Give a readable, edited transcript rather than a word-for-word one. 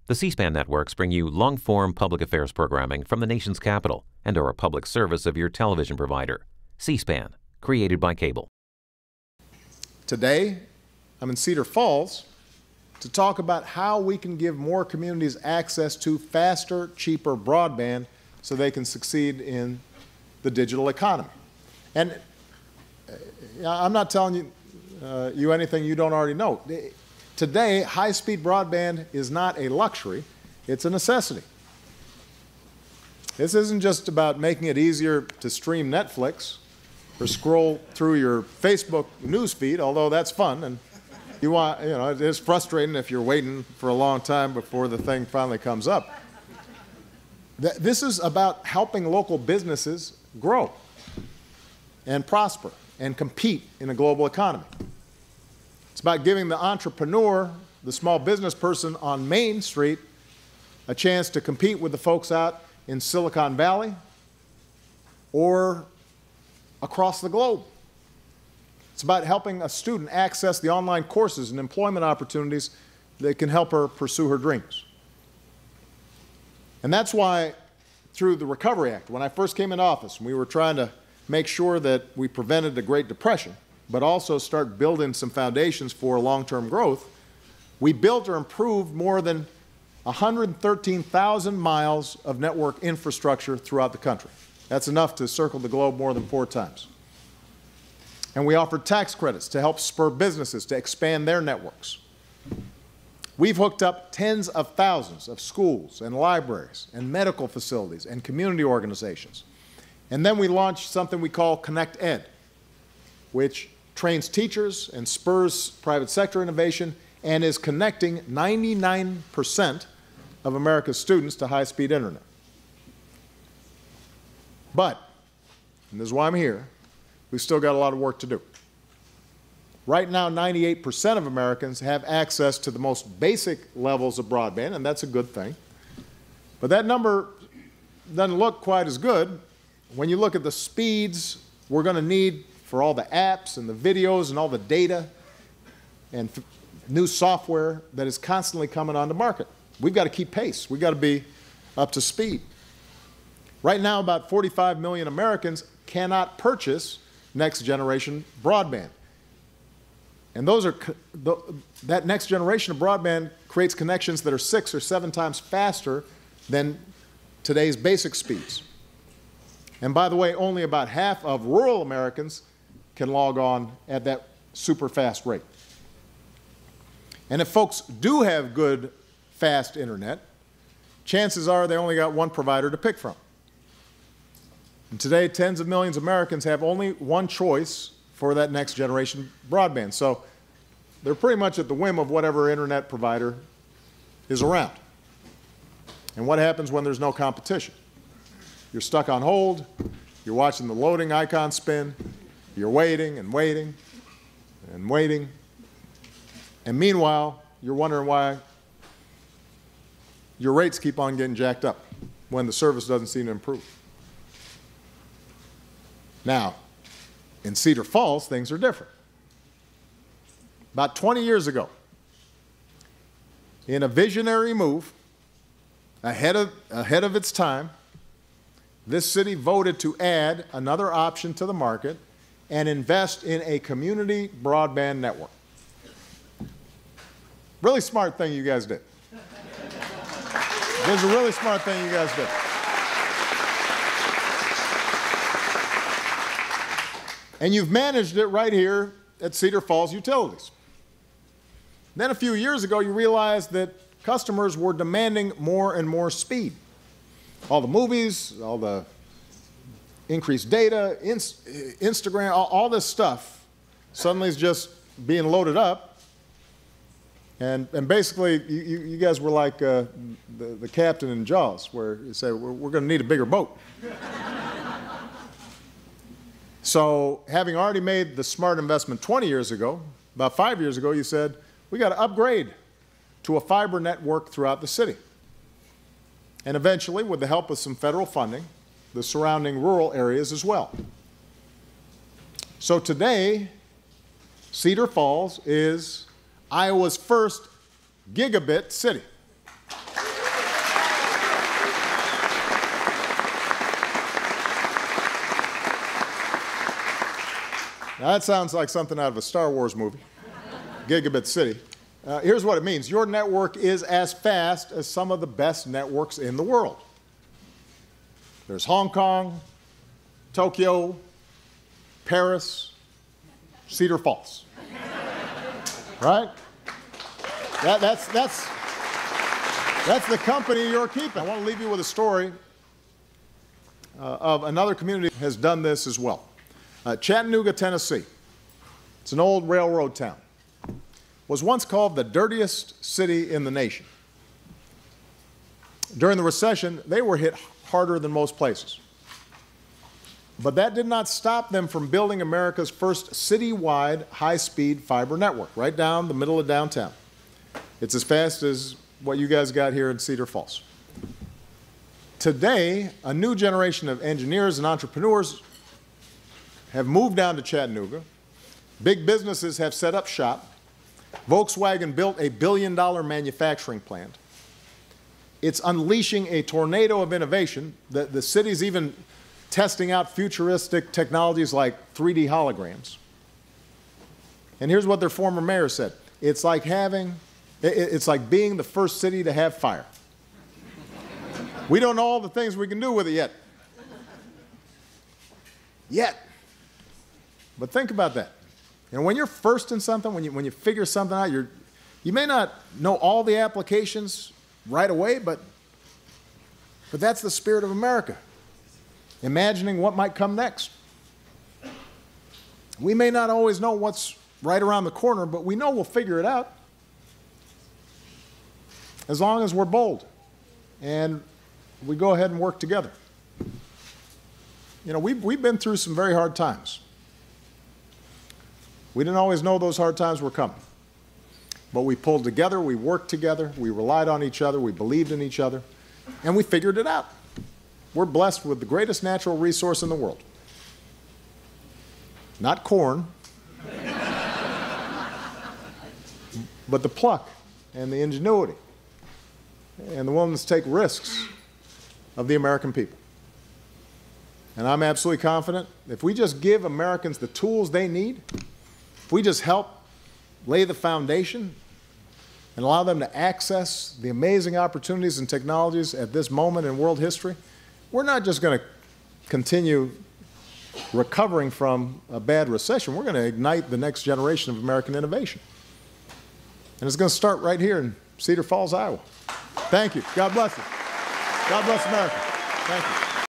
The C-SPAN networks bring you long-form public affairs programming from the nation's capital and are a public service of your television provider. C-SPAN, created by cable. Today, I'm in Cedar Falls to talk about how we can give more communities access to faster, cheaper broadband so they can succeed in the digital economy. And I'm not telling you anything you don't already know. Today, high-speed broadband is not a luxury, it's a necessity. This isn't just about making it easier to stream Netflix or scroll through your Facebook news feed, although that's fun, and it is frustrating if you're waiting for a long time before the thing finally comes up. This is about helping local businesses grow and prosper and compete in a global economy. It's about giving the entrepreneur, the small business person on Main Street, a chance to compete with the folks out in Silicon Valley or across the globe. It's about helping a student access the online courses and employment opportunities that can help her pursue her dreams. And that's why, through the Recovery Act, when I first came into office, we were trying to make sure that we prevented the Great Depression, but also start building some foundations for long-term growth. We built or improved more than 113,000 miles of network infrastructure throughout the country. That's enough to circle the globe more than 4 times. And we offered tax credits to help spur businesses to expand their networks. We've hooked up tens of thousands of schools and libraries and medical facilities and community organizations. And then we launched something we call Connect Ed, which trains teachers and spurs private sector innovation and is connecting 99% of America's students to high-speed internet. But, and this is why I'm here, we've still got a lot of work to do. Right now, 98% of Americans have access to the most basic levels of broadband, and that's a good thing. But that number doesn't look quite as good when you look at the speeds we're going to need for all the apps and the videos and all the data and new software that is constantly coming onto market. We've got to keep pace. We've got to be up to speed. Right now, about 45 million Americans cannot purchase next-generation broadband. And that next generation of broadband creates connections that are 6 or 7 times faster than today's basic speeds. And by the way, only about half of rural Americans can log on at that super fast rate. And if folks do have good, fast internet, chances are they only got one provider to pick from. And today, tens of millions of Americans have only one choice for that next generation broadband. So they're pretty much at the whim of whatever internet provider is around. And what happens when there's no competition? You're stuck on hold, you're watching the loading icon spin, you're waiting and waiting and waiting, and meanwhile, you're wondering why your rates keep on getting jacked up when the service doesn't seem to improve. Now, in Cedar Falls, things are different. About 20 years ago, in a visionary move, ahead of its time, this city voted to add another option to the market and invest in a community broadband network. Really smart thing you guys did. This is a really smart thing you guys did. And you've managed it right here at Cedar Falls Utilities. Then a few years ago, you realized that customers were demanding more and more speed. All the movies, all the increased data, Instagram, all this stuff suddenly is just being loaded up. And basically, you guys were like the captain in Jaws, where you say, we're going to need a bigger boat. So having already made the smart investment 20 years ago, about 5 years ago, you said, we got to upgrade to a fiber network throughout the city. And eventually, with the help of some federal funding, the surrounding rural areas as well. So today, Cedar Falls is Iowa's first gigabit city. Now, that sounds like something out of a Star Wars movie, Gigabit City. Here's what it means. Your network is as fast as some of the best networks in the world. There's Hong Kong, Tokyo, Paris, Cedar Falls. Right? That's the company you're keeping. I want to leave you with a story of another community that has done this as well. Chattanooga, Tennessee. It's an old railroad town. Was once called the dirtiest city in the nation. During the recession, they were hit harder than most places. But that did not stop them from building America's first citywide high-speed fiber network right down the middle of downtown. It's as fast as what you guys got here in Cedar Falls. Today, a new generation of engineers and entrepreneurs have moved down to Chattanooga. Big businesses have set up shop. Volkswagen built a $1 billion manufacturing plant. It's unleashing a tornado of innovation. The city's even testing out futuristic technologies like 3D holograms. And here's what their former mayor said. It's like being the first city to have fire. We don't know all the things we can do with it yet. But think about that. You know, when you're first in something, when you figure something out, you may not know all the applications right away, but that's the spirit of America. Imagining what might come next. We may not always know what's right around the corner, but we know we'll figure it out. As long as we're bold and we go ahead and work together. You know, we've been through some very hard times. We didn't always know those hard times were coming. But we pulled together, we worked together, we relied on each other, we believed in each other, and we figured it out. We're blessed with the greatest natural resource in the world. Not corn, but the pluck and the ingenuity and the willingness to take risks of the American people. And I'm absolutely confident if we just give Americans the tools they need, if we just help lay the foundation and allow them to access the amazing opportunities and technologies at this moment in world history, we're not just going to continue recovering from a bad recession. We're going to ignite the next generation of American innovation. And it's going to start right here in Cedar Falls, Iowa. Thank you. God bless you. God bless America. Thank you.